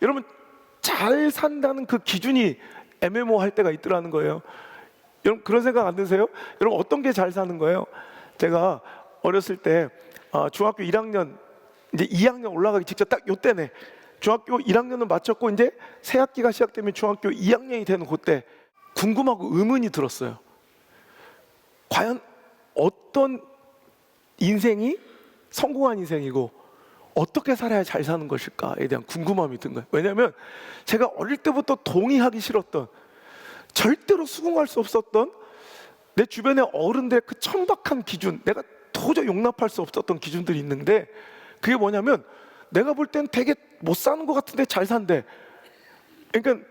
여러분, 잘 산다는 그 기준이 애매모호할 때가 있더라는 거예요. 여러분, 그런 생각 안 드세요? 여러분, 어떤 게 잘 사는 거예요? 제가 어렸을 때 중학교 1학년 이제 2학년 올라가기 직전 딱 요때네. 중학교 1학년은 마쳤고 이제 새 학기가 시작되면 중학교 2학년이 되는 그때 궁금하고 의문이 들었어요. 과연 어떤 인생이 성공한 인생이고 어떻게 살아야 잘 사는 것일까에 대한 궁금함이 든 거예요. 왜냐하면 제가 어릴 때부터 동의하기 싫었던, 절대로 수긍할 수 없었던 내 주변의 어른들의 그 천박한 기준, 내가 도저히 용납할 수 없었던 기준들이 있는데, 그게 뭐냐면 내가 볼 땐 되게 못 사는 것 같은데 잘 산대. 그러니까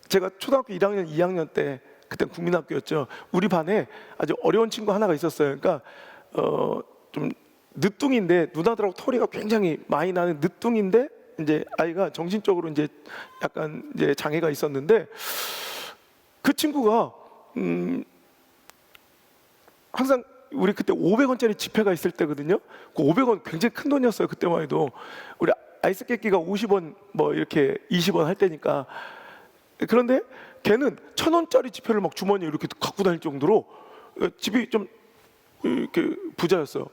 제가 초등학교 1학년, 2학년 때, 그때 국민학교였죠. 우리 반에 아주 어려운 친구 하나가 있었어요. 그러니까 좀 늦둥인데, 누나들하고 털이가 굉장히 많이 나는 늦둥인데, 이제 아이가 정신적으로 이제 약간 이제 장애가 있었는데, 그 친구가 항상 우리 그때 500원짜리 지폐가 있을 때거든요. 그 500원 굉장히 큰 돈이었어요. 그때만 해도 우리 아이스 깨끼가 50원 뭐 이렇게 20원 할 때니까. 그런데 걔는 1000원짜리 지폐를 막 주머니에 이렇게 갖고 다닐 정도로 집이 좀 이렇게 부자였어요.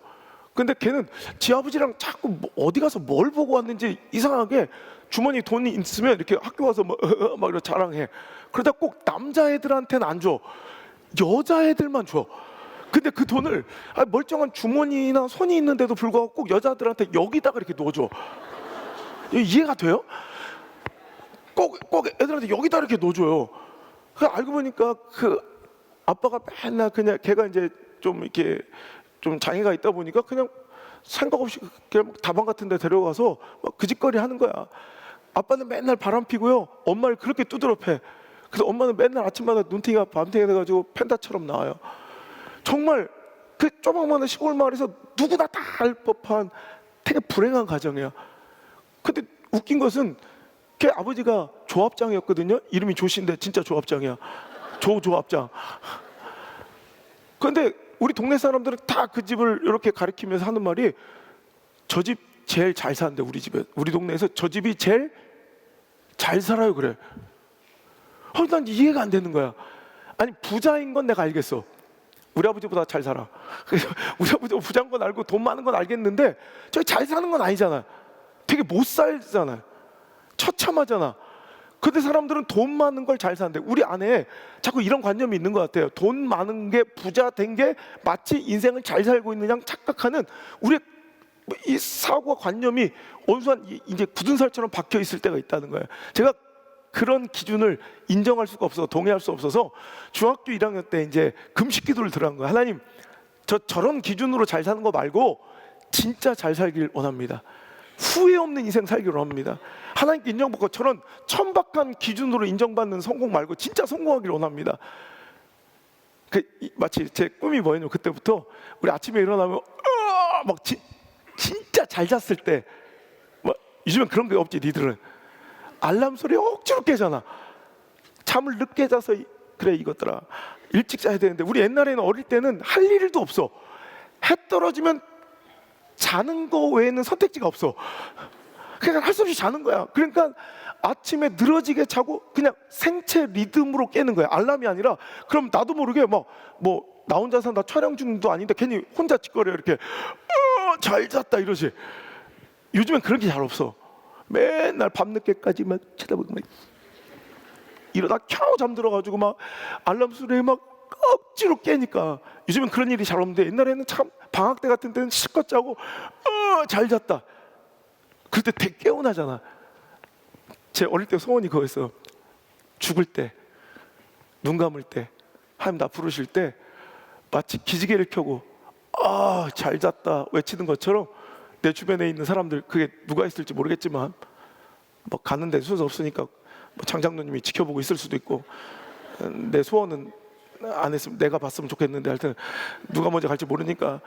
근데 걔는 지 아버지랑 자꾸 어디 가서 뭘 보고 왔는지 이상하게 주머니에 돈이 있으면 이렇게 학교 와서 막 이렇게 자랑해. 그러다 꼭 남자애들한테는 안 줘. 여자애들만 줘. 근데 그 돈을 멀쩡한 주머니나 손이 있는데도 불구하고 꼭 여자들한테 여기다가 이렇게 넣어줘. 이해가 돼요? 꼭 애들한테 여기다 이렇게 넣어줘요. 알고 보니까 그 아빠가 맨날 그냥 걔가 이제 좀 이렇게 좀 장애가 있다 보니까 그냥 생각 없이 그냥 다방 같은 데 데려가서 막 그 짓거리 하는 거야. 아빠는 맨날 바람 피고요, 엄마를 그렇게 두드려 패. 그래서 엄마는 맨날 아침마다 눈탱이가 밤탱이 돼가지고 펜다처럼 나와요. 정말 그 조그마한 시골 마을에서 누구나 다 알 법한 되게 불행한 가정이야. 근데 웃긴 것은 걔 아버지가 조합장이었거든요. 이름이 조씨인데 진짜 조합장이야. 조합장. 근데 우리 동네 사람들은 다 그 집을 이렇게 가리키면서 하는 말이, 저 집 제일 잘 사는데, 우리 집에, 우리 동네에서 저 집이 제일 잘 살아요, 그래. 난 이해가 안 되는 거야. 아니, 부자인 건 내가 알겠어. 우리 아버지보다 잘 살아. 우리 아버지가 부자인 건 알고 돈 많은 건 알겠는데 저기 잘 사는 건 아니잖아. 되게 못 살잖아. 처참하잖아. 근데 사람들은 돈 많은 걸 잘 사는데, 우리 안에 자꾸 이런 관념이 있는 것 같아요. 돈 많은 게, 부자 된 게 마치 인생을 잘 살고 있는 양 착각하는 우리의 이 사고와 관념이 온순한 이제 굳은 살처럼 박혀 있을 때가 있다는 거예요. 제가 그런 기준을 인정할 수가 없어서, 동의할 수 없어서 중학교 1학년 때 이제 금식 기도를 들어간 거예요. 하나님, 저런 기준으로 잘 사는 거 말고 진짜 잘 살길 원합니다. 후회 없는 인생 살기를 원합니다. 하나님께 인정받고 저런 천박한 기준으로 인정받는 성공 말고 진짜 성공하기를 원합니다. 마치 제 꿈이 뭐였냐면, 그때부터 우리 아침에 일어나면 막 진짜 잘 잤을 때, 요즘엔 그런 게 없지. 니들은 알람 소리에 억지로 깨잖아. 잠을 늦게 자서 그래 이것들아 일찍 자야 되는데, 우리 옛날에는 어릴 때는 할 일도 없어. 해 떨어지면 자는 거 외에는 선택지가 없어. 그러니까 할 수 없이 자는 거야. 그러니까 아침에 늘어지게 자고 그냥 생체 리듬으로 깨는 거야. 알람이 아니라. 그럼 나도 모르게 나 혼자 산다 촬영 중도 아닌데 괜히 혼자 짓거려 이렇게 잘 잤다 이러지. 요즘엔 그런 게 잘 없어. 맨날 밤늦게까지 막 쳐다보고 막 이러다 겨우 잠들어가지고 막 알람 소리에 막 억지로 깨니까 요즘엔 그런 일이 잘 없는데, 옛날에는 참 방학 때 같은 때는 실컷 자고 잘 잤다. 그럴 때 되게 개운하잖아. 제 어릴 때 소원이 그거였어. 죽을 때, 눈 감을 때, 하나님 나 부르실 때 마치 기지개를 켜고 잘 잤다 외치는 것처럼 내 주변에 있는 사람들, 그게 누가 있을지 모르겠지만 뭐 가는데 순서 없으니까 뭐 장장로님이 지켜보고 있을 수도 있고, 내 소원은 안 했으면 내가 봤으면 좋겠는데, 하여튼 누가 먼저 갈지 모르니까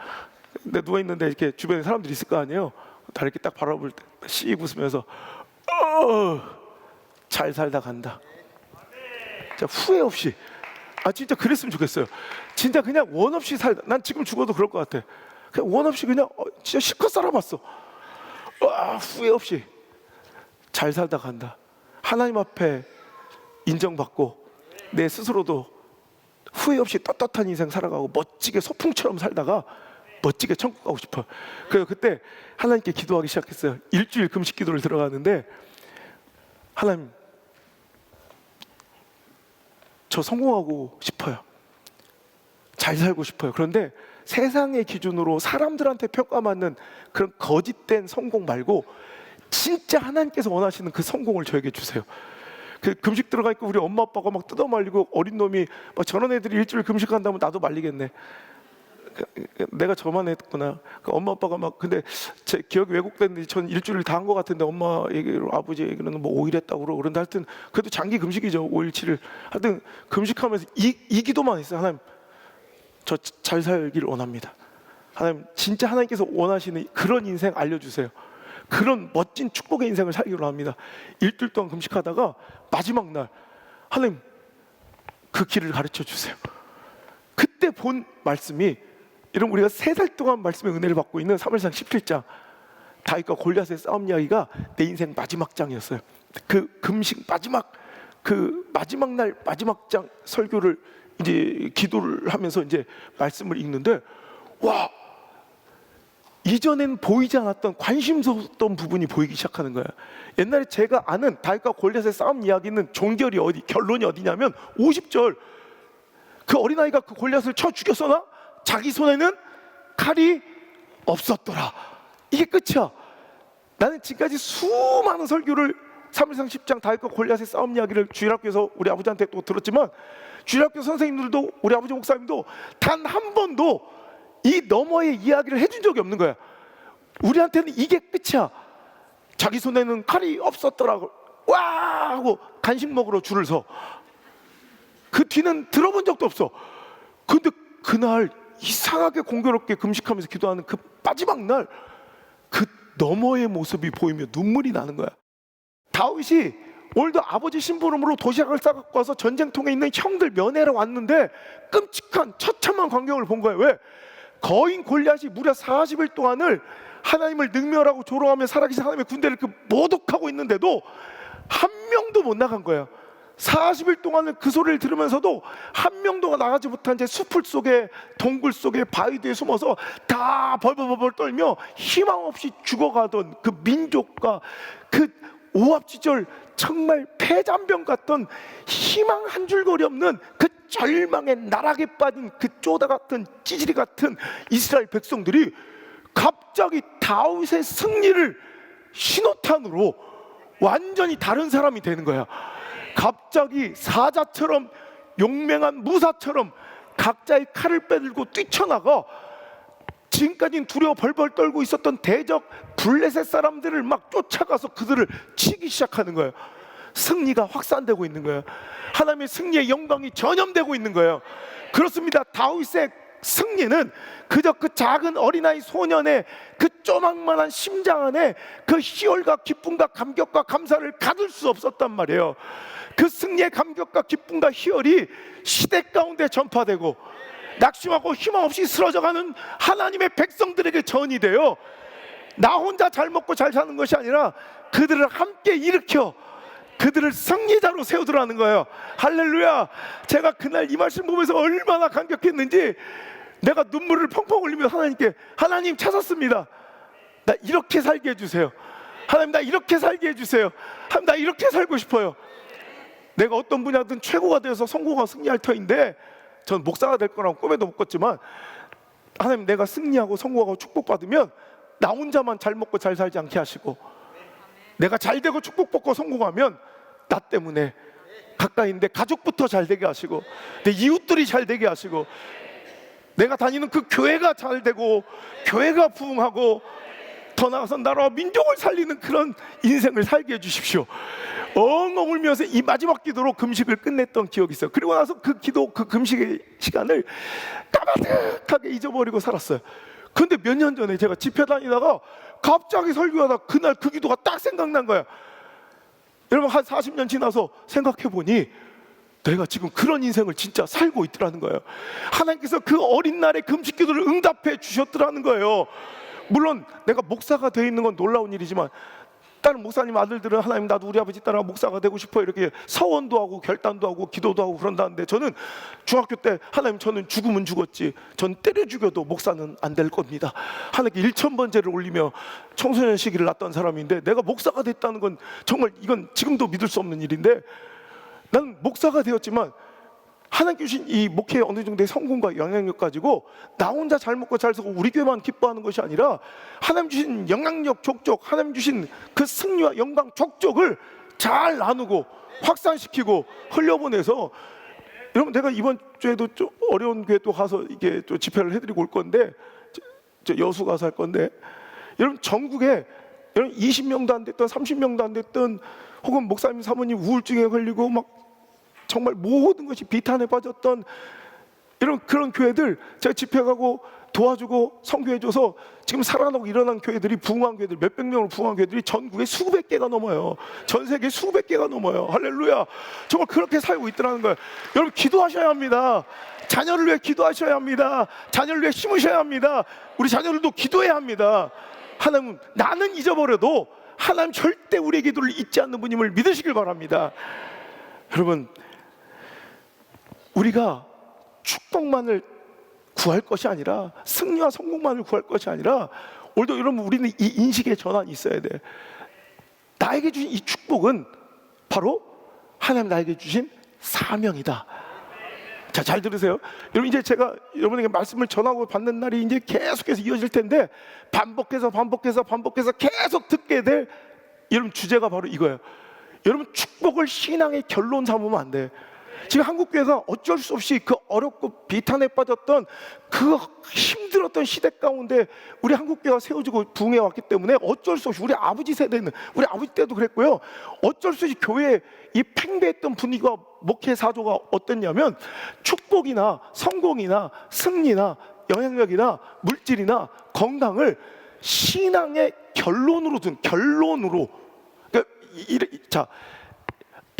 내 누워 있는데 이렇게 주변에 사람들이 있을 거 아니에요. 다 이렇게 딱 바라볼 때 씩 웃으면서 잘 살다 간다. 자, 후회 없이. 진짜 그랬으면 좋겠어요. 진짜 그냥 원 없이 살다. 난 지금 죽어도 그럴 것 같아. 그냥 원 없이 그냥 진짜 실컷 살아봤어. 후회 없이 잘 살다 간다. 하나님 앞에 인정받고 내 스스로도 후회 없이 떳떳한 인생 살아가고 멋지게 소풍처럼 살다가 멋지게 천국 가고 싶어요. 그래서 그때 하나님께 기도하기 시작했어요. 일주일 금식 기도를 들어가는데, 하나님, 저 성공하고 싶어요. 잘 살고 싶어요. 그런데 세상의 기준으로 사람들한테 평가받는 그런 거짓된 성공 말고 진짜 하나님께서 원하시는 그 성공을 저에게 주세요. 그 금식 들어가니까 우리 엄마 아빠가 막 뜯어 말리고, 어린 놈이 막 저런 애들이 일주일 금식한다면 나도 말리겠네. 내가 저만 했구나. 그 엄마 아빠가 막, 근데 제 기억이 왜곡됐는지 전 일주일 다 한 것 같은데 엄마 얘기로 아버지 얘기로는 뭐 5일 했다고 그러고, 그런데 하여튼 그래도 장기 금식이죠. 5일 7일 하여튼 금식하면서 이 기도만 했어요. 하나님, 저 잘 살기를 원합니다. 하나님, 진짜 하나님께서 원하시는 그런 인생 알려주세요. 그런 멋진 축복의 인생을 살기로 합니다. 일주일 동안 금식하다가 마지막 날, 하나님 그 길을 가르쳐 주세요. 그때 본 말씀이, 여러분, 우리가 3달 동안 말씀의 은혜를 받고 있는 사무엘상 17장 다윗과 골리앗의 싸움 이야기가 내 인생 마지막 장이었어요. 그 금식 마지막 날 마지막 장 설교를 이제 기도를 하면서 이제 말씀을 읽는데, 와, 이전엔 보이지 않았던 관심스러웠던 부분이 보이기 시작하는 거예요. 옛날에 제가 아는 다윗과 골리앗의 싸움 이야기는 종결이 결론이 어디냐면 50절, 그 어린아이가 그 골리앗을 쳐 죽였으나 자기 손에는 칼이 없었더라. 이게 끝이야. 나는 지금까지 수많은 설교를 사무엘상 10장 다윗과 골리앗의 싸움 이야기를 주일학교에서 우리 아버지한테 또 들었지만, 주일학교 선생님들도 우리 아버지 목사님도 단 한 번도 이 너머의 이야기를 해준 적이 없는 거야. 우리한테는 이게 끝이야. 자기 손에는 칼이 없었더라고, 와 하고 간식 먹으러 줄을 서. 그 뒤는 들어본 적도 없어. 근데 그날 이상하게 공교롭게 금식하면서 기도하는 그 마지막 날, 그 너머의 모습이 보이며 눈물이 나는 거야. 다윗이 오늘도 아버지 심부름으로 도시락을 싸갖고 와서 전쟁통에 있는 형들 면회를 왔는데 끔찍한 처참한 광경을 본 거예요. 왜? 거인 골리앗이 무려 40일 동안을 하나님을 능멸하고 조롱하며 살아계신 하나님의 군대를 모독하고 있는데도 한 명도 못 나간 거예요. 40일 동안은 그 소리를 들으면서도 한 명도 나가지 못한 채 수풀 속에, 동굴 속에, 바위 뒤에 숨어서 다 벌벌벌 떨며 희망 없이 죽어가던 그 민족과 그 오합지졸, 정말 폐잔병 같던 희망 한 줄거리 없는 그 절망의 나락에 빠진 그 쪼다 같은 찌질이 같은 이스라엘 백성들이 갑자기 다윗의 승리를 신호탄으로 완전히 다른 사람이 되는 거야. 갑자기 사자처럼, 용맹한 무사처럼 각자의 칼을 빼들고 뛰쳐나가 지금까지는 두려워 벌벌 떨고 있었던 대적 블레셋 사람들을 막 쫓아가서 그들을 치기 시작하는 거예요. 승리가 확산되고 있는 거예요. 하나님의 승리의 영광이 전염되고 있는 거예요. 그렇습니다. 다윗의 승리는 그저 그 작은 어린아이 소년의 그 조망만한 심장 안에 그 희열과 기쁨과 감격과 감사를 가둘 수 없었단 말이에요. 그 승리의 감격과 기쁨과 희열이 시대 가운데 전파되고 낙심하고 희망 없이 쓰러져가는 하나님의 백성들에게 전이 돼요. 나 혼자 잘 먹고 잘 사는 것이 아니라 그들을 함께 일으켜 그들을 승리자로 세우더라는 거예요. 할렐루야. 제가 그날 이 말씀 보면서 얼마나 감격했는지, 내가 눈물을 펑펑 흘리며 하나님께, 하나님 찾았습니다. 나 이렇게 살게 해주세요. 하나님, 나 이렇게 살게 해주세요. 하나님, 나 이렇게 살고 싶어요. 내가 어떤 분야든 최고가 되어서 성공하고 승리할 터인데, 전 목사가 될 거라고 꿈에도 못 꿨지만, 하나님, 내가 승리하고 성공하고 축복받으면 나 혼자만 잘 먹고 잘 살지 않게 하시고, 내가 잘 되고 축복받고 성공하면 나 때문에 가까이 있는데 가족부터 잘 되게 하시고, 내 이웃들이 잘 되게 하시고, 내가 다니는 그 교회가 잘 되고 교회가 부흥하고, 더 나아가서 나라와 민족을 살리는 그런 인생을 살게 해주십시오. 엉엉 울면서 이 마지막 기도로 금식을 끝냈던 기억이 있어요. 그리고 나서 그 기도, 그 금식의 시간을 까마득하게 잊어버리고 살았어요. 근데 몇 년 전에 제가 집회 다니다가 갑자기 설교하다 그날 그 기도가 딱 생각난 거야. 여러분, 한 40년 지나서 생각해보니 내가 지금 그런 인생을 진짜 살고 있더라는 거예요. 하나님께서 그 어린 날의 금식 기도를 응답해 주셨더라는 거예요. 물론 내가 목사가 되어 있는 건 놀라운 일이지만 다른 목사님 아들들은 하나님 나도 우리 아버지 따라 목사가 되고 싶어 이렇게 서원도 하고 결단도 하고 기도도 하고 그런다는데, 저는 중학교 때 하나님 저는 죽으면 죽었지 전 때려 죽여도 목사는 안 될 겁니다. 하나님께 1000번째를 올리며 청소년 시기를 났던 사람인데 내가 목사가 됐다는 건 정말 이건 지금도 믿을 수 없는 일인데, 나는 목사가 되었지만 하나님께 주신 이 목회의 어느 정도의 성공과 영향력 가지고 나 혼자 잘 먹고 잘 살고 우리 교회만 기뻐하는 것이 아니라 하나님 주신 영향력 족족, 하나님 주신 그 승리와 영광 족족을 잘 나누고 확산시키고 흘려보내서, 여러분 내가 이번 주에도 좀 어려운 교회 또 가서 이게 또 집회를 해드리고 올 건데, 저 여수 가서 할 건데, 여러분 전국에 여러분 20명도 안 됐던 30명도 안 됐던 혹은 목사님 사모님 우울증에 걸리고 막 정말 모든 것이 비탄에 빠졌던 이런 그런 교회들 제가 집회 가고 도와주고 선교해줘서 지금 살아나고 일어난 교회들이, 부흥한 교회들, 몇백 명으로 부흥한 교회들이 전국에 수백 개가 넘어요. 전 세계 수백 개가 넘어요. 할렐루야. 정말 그렇게 살고 있더라는 거예요. 여러분 기도하셔야 합니다. 자녀를 위해 기도하셔야 합니다. 자녀를 위해 심으셔야 합니다. 우리 자녀들도 기도해야 합니다. 하나님, 나는 잊어버려도 하나님 절대 우리의 기도를 잊지 않는 분임을 믿으시길 바랍니다. 여러분, 우리가 축복만을 구할 것이 아니라, 승리와 성공만을 구할 것이 아니라, 오늘도 여러분 우리는 이 인식의 전환이 있어야 돼. 나에게 주신 이 축복은 바로 하나님 나에게 주신 사명이다. 자, 잘 들으세요. 여러분 이제 제가 여러분에게 말씀을 전하고 받는 날이 이제 계속해서 이어질 텐데, 반복해서 계속 듣게 될 여러분 주제가 바로 이거예요. 여러분 축복을 신앙의 결론 삼으면 안 돼. 지금 한국교회가 어쩔 수 없이 그 어렵고 비탄에 빠졌던 그 힘들었던 시대 가운데 우리 한국교회가 세워지고 부흥해 왔기 때문에 어쩔 수 없이, 우리 아버지 세대는, 우리 아버지 때도 그랬고요, 어쩔 수 없이 교회에 이 팽배했던 분위기와 목회 사조가 어땠냐면, 축복이나 성공이나 승리나 영향력이나 물질이나 건강을 신앙의 결론으로 둔, 결론으로. 그러니까 자,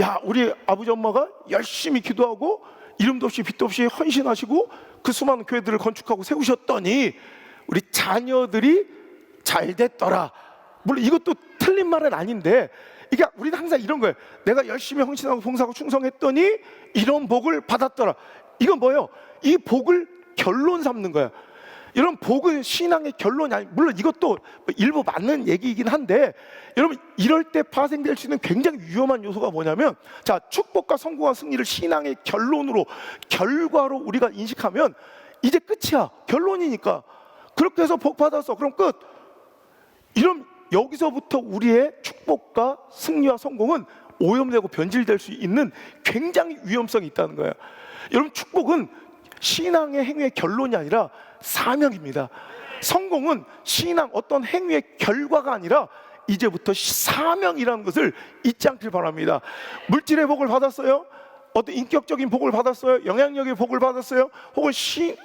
야, 우리 아버지 엄마가 열심히 기도하고 이름도 없이 빛도 없이 헌신하시고 그 수많은 교회들을 건축하고 세우셨더니 우리 자녀들이 잘 됐더라. 물론 이것도 틀린 말은 아닌데, 이게 우리는 항상 이런 거예요. 내가 열심히 헌신하고 봉사하고 충성했더니 이런 복을 받았더라. 이건 뭐예요? 이 복을 결론 삼는 거야. 이런 복은 신앙의 결론이 아니, 물론 이것도 일부 맞는 얘기이긴 한데, 여러분 이럴 때 파생될 수 있는 굉장히 위험한 요소가 뭐냐면, 자, 축복과 성공과 승리를 신앙의 결론으로, 결과로 우리가 인식하면 이제 끝이야. 결론이니까. 그렇게 해서 복 받았어. 그럼 끝. 이런, 여기서부터 우리의 축복과 승리와 성공은 오염되고 변질될 수 있는 굉장히 위험성이 있다는 거예요. 여러분 축복은 신앙의 행위의 결론이 아니라 사명입니다. 성공은 신앙 어떤 행위의 결과가 아니라 이제부터 사명이라는 것을 잊지 않길 바랍니다. 물질의 복을 받았어요? 어떤 인격적인 복을 받았어요? 영향력의 복을 받았어요? 혹은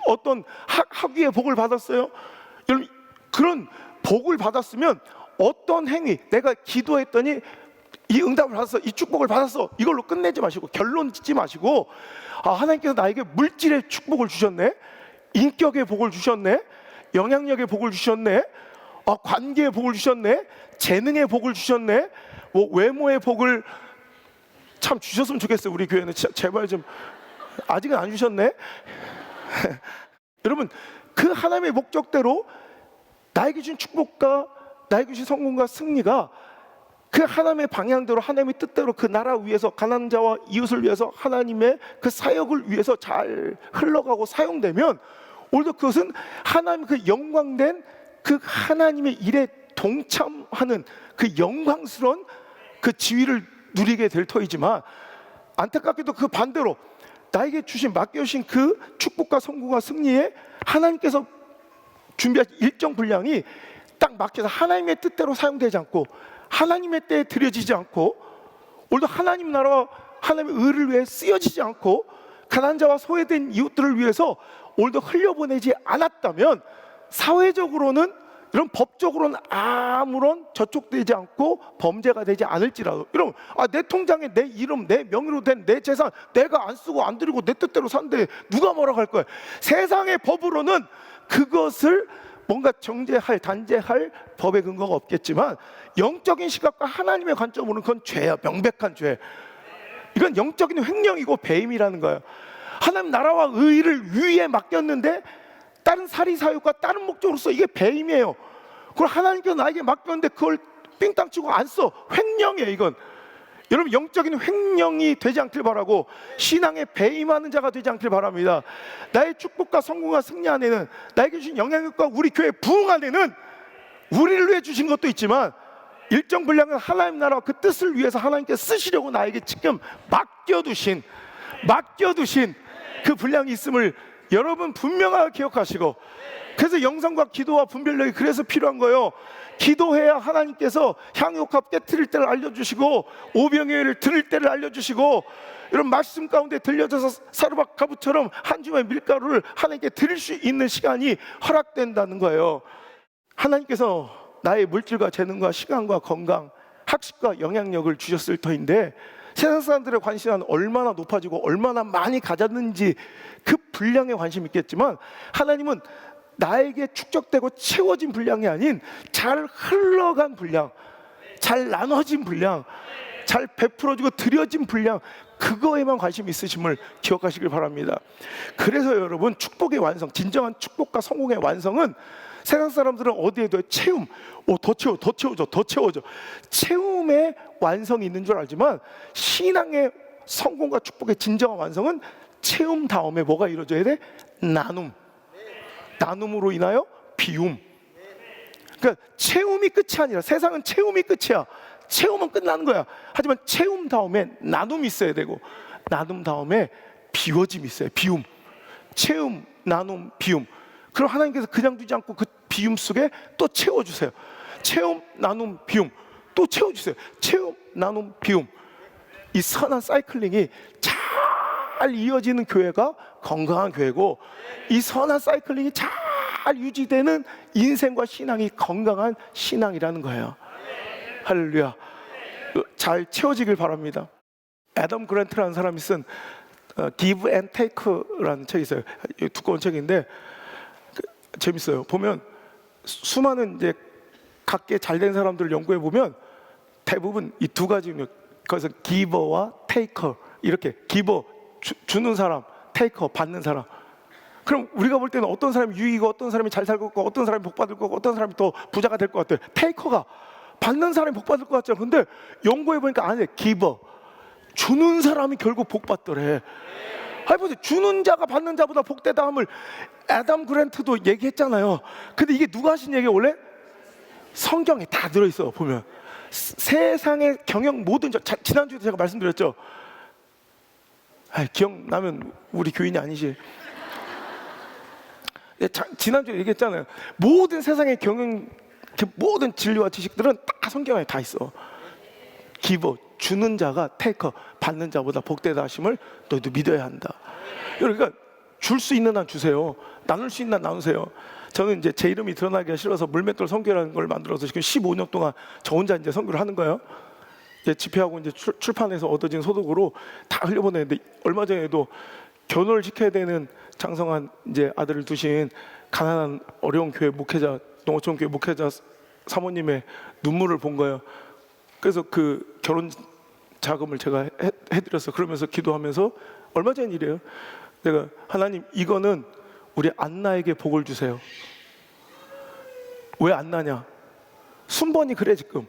어떤 학위의 복을 받았어요? 여러분 그런 복을 받았으면 어떤 행위, 내가 기도했더니 이 응답을 받았어, 이 축복을 받았어, 이걸로 끝내지 마시고, 결론 짓지 마시고, 아, 하나님께서 나에게 물질의 축복을 주셨네, 인격의 복을 주셨네, 영향력의 복을 주셨네, 아, 관계의 복을 주셨네, 재능의 복을 주셨네, 뭐 외모의 복을 참 주셨으면 좋겠어요. 우리 교회는 제발 좀, 아직은 안 주셨네. 여러분 그 하나님의 목적대로 나에게 주신 축복과 나에게 주신 성공과 승리가 그 하나님의 방향대로, 하나님의 뜻대로 그 나라 위해서, 가난한 자와 이웃을 위해서, 하나님의 그 사역을 위해서 잘 흘러가고 사용되면, 오늘도 그것은 하나님 그 영광된 그 하나님의 일에 동참하는 그 영광스러운 그 지위를 누리게 될 터이지만, 안타깝게도 그 반대로 나에게 주신, 맡겨주신 그 축복과 성공과 승리에 하나님께서 준비한 일정 분량이 딱 막혀서 하나님의 뜻대로 사용되지 않고, 하나님의 때에 드려지지 않고, 오늘도 하나님 나라와 하나님의 의를 위해 쓰여지지 않고, 가난한 자와 소외된 이웃들을 위해서 오늘도 흘려보내지 않았다면, 사회적으로는, 이런 법적으로는 아무런 저촉되지 않고 범죄가 되지 않을지라도, 여러분, 아, 내 통장에 내 이름, 내 명의로 된 내 재산 내가 안 쓰고 안 드리고 내 뜻대로 산데 누가 뭐라고 할 거야? 세상의 법으로는 그것을 뭔가 정죄할, 단죄할 법의 근거가 없겠지만 영적인 시각과 하나님의 관점으로는 그건 죄야. 명백한 죄. 이건 영적인 횡령이고 배임이라는 거예요. 하나님 나라와 의를 위에 맡겼는데 다른 사리사욕과 다른 목적으로서 이게 배임이에요. 그걸 하나님께서 나에게 맡겼는데 그걸 삥땅 치고 안 써. 횡령이에요 이건. 여러분 영적인 횡령이 되지 않길 바라고 신앙에 배임하는 자가 되지 않길 바랍니다. 나의 축복과 성공과 승리 안에는, 나에게 주신 영향력과 우리 교회 부흥 안에는 우리를 위해 주신 것도 있지만 일정 분량은 하나님 나라와 그 뜻을 위해서 하나님께 쓰시려고 나에게 지금 맡겨두신 그 분량이 있음을 여러분 분명하게 기억하시고, 그래서 영성과 기도와 분별력이 그래서 필요한 거예요. 기도해야 하나님께서 향유옥합 깨트릴 때를 알려주시고 오병이어를 들을 때를 알려주시고, 이런 말씀 가운데 들려져서 사르밧 가부처럼 한 주의 밀가루를 하나님께 드릴 수 있는 시간이 허락된다는 거예요. 하나님께서 나의 물질과 재능과 시간과 건강, 학식과 영향력을 주셨을 터인데 세상 사람들의 관심은 얼마나 높아지고 얼마나 많이 가졌는지 그 분량에 관심이 있겠지만, 하나님은 나에게 축적되고 채워진 분량이 아닌 잘 흘러간 분량, 잘 나눠진 분량, 잘 베풀어지고 드려진 분량, 그거에만 관심이 있으심을 기억하시길 바랍니다. 그래서 여러분 축복의 완성, 진정한 축복과 성공의 완성은 세상 사람들은 어디에 둬요? 채움. 더 채워줘. 채움의 완성이 있는 줄 알지만 신앙의 성공과 축복의 진정한 완성은 채움 다음에 뭐가 이루어져야 돼? 나눔으로 인하여 비움. 그러니까 채움이 끝이 아니라, 세상은 채움이 끝이야. 채움은 끝나는 거야. 하지만 채움 다음에 나눔이 있어야 되고, 나눔 다음에 비워짐이 있어요. 비움. 채움, 나눔, 비움. 그럼 하나님께서 그냥 두지 않고 그 비움 속에 또 채워주세요. 채움, 나눔, 비움. 또 채워주세요. 채움, 나눔, 비움. 이 선한 사이클링이 잘 이어지는 교회가 건강한 교회고, 이 선한 사이클링이 잘 유지되는 인생과 신앙이 건강한 신앙이라는 거예요. 할렐루야. 잘 채워지길 바랍니다. 애덤 그랜트라는 사람이 쓴 Give and Take라는 책이 있어요. 두꺼운 책인데 재밌어요. 보면 수많은 이제 각계 잘된 사람들을 연구해 보면 대부분 이 두 가지, 거기서 기버와 테이커, 이렇게 기버 주는 사람, 테이커 받는 사람. 그럼 우리가 볼 때는 어떤 사람이 유익이고 어떤 사람이 잘 살 것 같고 어떤 사람이 복 받을 거고 어떤 사람이 더 부자가 될 것 같아요. 테이커가 받는 사람이 복 받을 것 같죠. 근데 연구해 보니까 아니에요. 기버, 주는 사람이 결국 복 받더래. 아니 보세요. 주는 자가 받는 자보다 복되다함을 애덤 그랜트도 얘기했잖아요. 근데 이게 누가 하신 얘기예요? 원래 성경에 다 들어있어. 보면 세상의 경영 모든 지난주에도 제가 말씀드렸죠. 기억나면 우리 교인이 아니지. 지난주에 얘기했잖아요. 모든 세상의 경영, 모든 진리와 지식들은 다 성경에 다 있어. 기버, 주는 자가 테이커, 받는 자보다 복되다 하심을 너희도 믿어야 한다. 그러니까 줄 수 있는 한 주세요. 나눌 수 있는 한 나누세요. 저는 이제 제 이름이 드러나기가 싫어서 물맷돌 선교라는 걸 만들어서 지금 15년 동안 저 혼자 이제 선교를 하는 거예요. 집회하고 이제 출판해서 얻어진 소득으로 다 흘려보내는데, 얼마 전에도 결혼을 시켜야 되는 장성한 이제 아들을 두신 가난한 어려운 교회 목회자, 농어촌 교회 목회자 사모님의 눈물을 본 거예요. 그래서 그 결혼 자금을 제가 해드렸어. 그러면서 기도하면서 얼마 전 일이에요. 내가 하나님, 이거는 우리 안나에게 복을 주세요. 왜 안나냐? 순번이 그래 지금.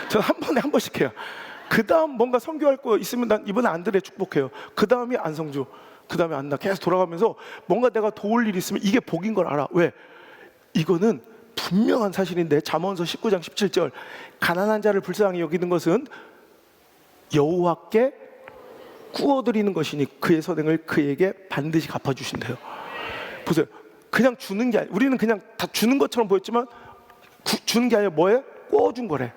저는 한 번에 한 번씩 해요. 그 다음 뭔가 선교할 거 있으면 난 이번에 안드레 축복해요. 그 다음이 안성주, 그 다음에 안나, 계속 돌아가면서 뭔가 내가 도울 일이 있으면 이게 복인 걸 알아. 왜? 이거는 분명한 사실인데 잠언서 19장 17절, 가난한 자를 불쌍히 여기는 것은 여호와께 구워드리는 것이니 그의 선행을 그에게 반드시 갚아주신대요. 보세요. 그냥 주는 게 아니라, 우리는 그냥 다 주는 것처럼 보였지만 주는 게 아니라 뭐예요? 구워준 거래.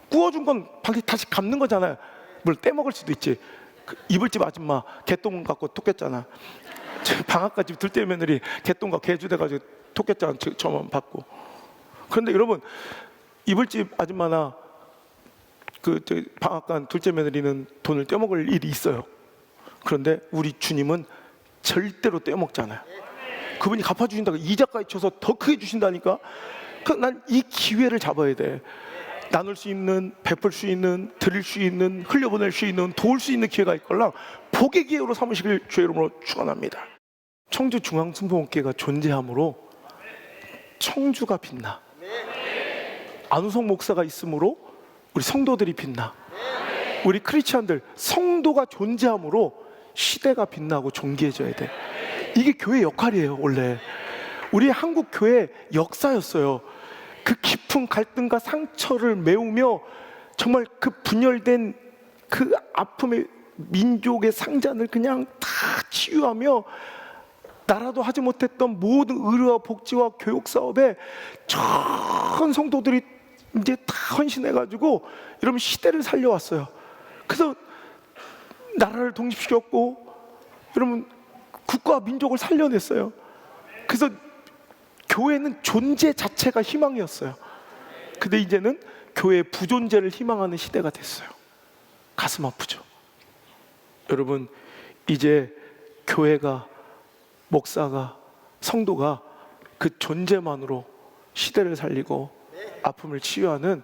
구워준 건 다시 갚는 거잖아요. 물 떼먹을 수도 있지. 그 이불집 아줌마 개똥 갖고 톡했잖아. 방앗간집 둘째 며느리 개똥과 개주돼가지고 톡했잖아. 저만 받고. 그런데 여러분, 이불집 아줌마나 방앗간 둘째 며느리는 돈을 떼먹을 일이 있어요. 그런데 우리 주님은 절대로 떼먹잖아요. 그분이 갚아주신다고 이자까지 쳐서 더 크게 주신다니까. 난 이 기회를 잡아야 돼. 나눌 수 있는, 베풀 수 있는, 드릴 수 있는, 흘려보낼 수 있는, 도울 수 있는 기회가 있걸랑 복의 기회로 삼으시길 주의 이름으로 축원합니다. 청주중앙승봉교회가 존재함으로 청주가 빛나. 안우성 목사가 있으므로 우리 성도들이 빛나. 우리 크리스찬들 성도가 존재함으로 시대가 빛나고 존귀해져야 돼. 이게 교회 역할이에요. 원래 우리 한국 교회 역사였어요. 그 깊은 갈등과 상처를 메우며 정말 그 분열된 그 아픔의 민족의 상잔을 그냥 다 치유하며 나라도 하지 못했던 모든 의료와 복지와 교육 사업에 전 성도들이 이제 다 헌신해가지고 여러분 시대를 살려왔어요. 그래서 나라를 독립시켰고 여러분 국가와 민족을 살려냈어요. 그래서 교회는 존재 자체가 희망이었어요. 근데 이제는 교회의 부존재를 희망하는 시대가 됐어요. 가슴 아프죠. 여러분 이제 교회가, 목사가, 성도가 그 존재만으로 시대를 살리고 아픔을 치유하는,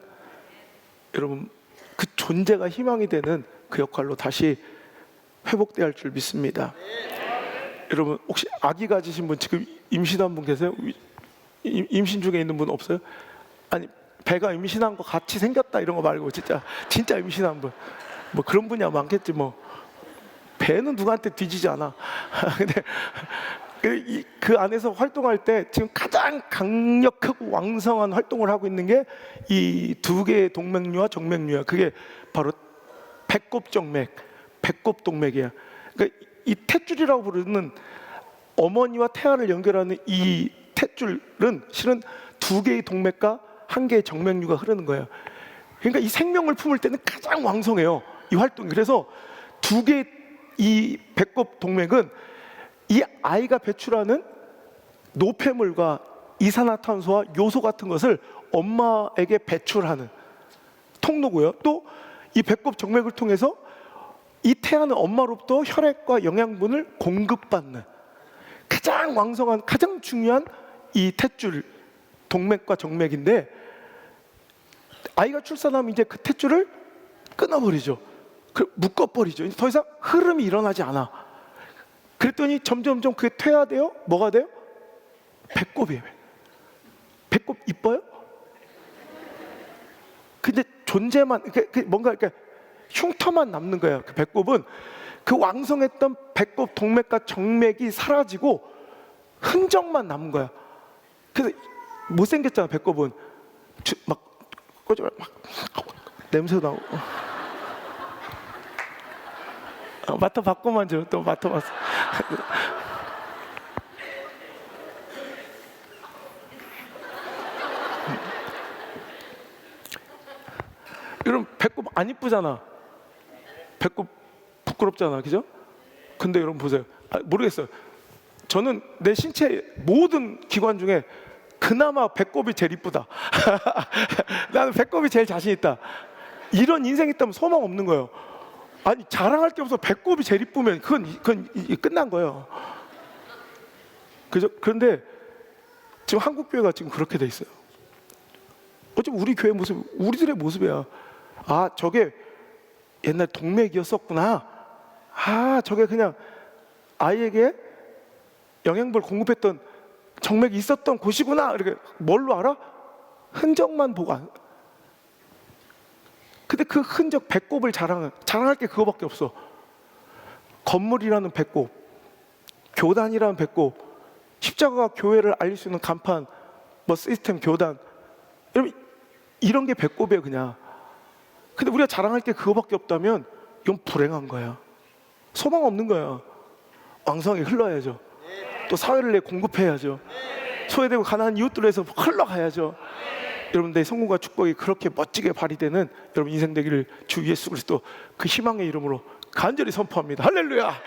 여러분 그 존재가 희망이 되는 그 역할로 다시 회복돼야 할 줄 믿습니다. 여러분 혹시 아기 가지신 분, 지금 임신한 분 계세요? 임신 중에 있는 분 없어요? 아니 배가 임신한 거 같이 생겼다 이런 거 말고 진짜 임신한 분, 뭐 그런 분이야 많겠지. 뭐 배는 누구한테 뒤지지 않아. 근데 그 안에서 활동할 때 지금 가장 강력하고 왕성한 활동을 하고 있는 게 이 두 개의 동맥류와 정맥류야. 그게 바로 배꼽정맥, 배꼽동맥이야. 그러니까 이 탯줄이라고 부르는 어머니와 태아를 연결하는 이 탯줄은 실은 두 개의 동맥과 한 개의 정맥류가 흐르는 거예요. 그러니까 이 생명을 품을 때는 가장 왕성해요, 이 활동이. 그래서 두 개의 이 배꼽 동맥은 이 아이가 배출하는 노폐물과 이산화탄소와 요소 같은 것을 엄마에게 배출하는 통로고요. 또 이 배꼽 정맥을 통해서 이 태아는 엄마로부터 혈액과 영양분을 공급받는 가장 왕성한, 가장 중요한 이 탯줄, 동맥과 정맥인데, 아이가 출산하면 이제 그 탯줄을 끊어버리죠. 묶어버리죠. 더 이상 흐름이 일어나지 않아. 그랬더니 점점점 그게 퇴화돼요. 뭐가 돼요? 배꼽이에요. 배꼽 이뻐요? 근데 존재만, 뭔가 이렇게 흉터만 남는 거예요. 그 배꼽은 그 왕성했던 배꼽 동맥과 정맥이 사라지고 흔적만 남은 거야. 그래서 못생겼잖아. 배꼽은 막 냄새 나고. 맡아봤구만. 또 맡아봤어. 여러분 배꼽 안 이쁘잖아. 배꼽 부끄럽잖아, 그죠? 근데 여러분 보세요. 모르겠어요. 저는 내 신체 모든 기관 중에 그나마 배꼽이 제일 이쁘다. 나는 배꼽이 제일 자신 있다. 이런 인생이 있다면 소망 없는 거예요. 아니 자랑할 게 없어. 배꼽이 제일 이쁘면 그건 끝난 거예요. 그죠? 그런데 지금 한국 교회가 지금 그렇게 돼 있어요. 어차피 우리 교회 모습, 우리들의 모습이야. 아, 저게 옛날 동맥이었었구나. 아, 저게 그냥 아이에게 영양분을 공급했던 정맥이 있었던 곳이구나. 이렇게 뭘로 알아? 흔적만 보고. 근데 그 흔적, 배꼽을 자랑할 게 그거밖에 없어. 건물이라는 배꼽, 교단이라는 배꼽, 십자가가 교회를 알릴 수 있는 간판, 뭐 시스템, 교단, 여러분 이런 게 배꼽이에요, 그냥. 근데 우리가 자랑할 게 그거밖에 없다면 이건 불행한 거야. 소망 없는 거야. 왕성하게 흘러야죠. 또 사회를 내 공급해야죠. 소외되고 가난한 이웃들을 위해서 흘러가야죠. 여러분 내 성공과 축복이 그렇게 멋지게 발휘되는 여러분 인생 되기를 주 예수 그리스도 그 희망의 이름으로 간절히 선포합니다. 할렐루야.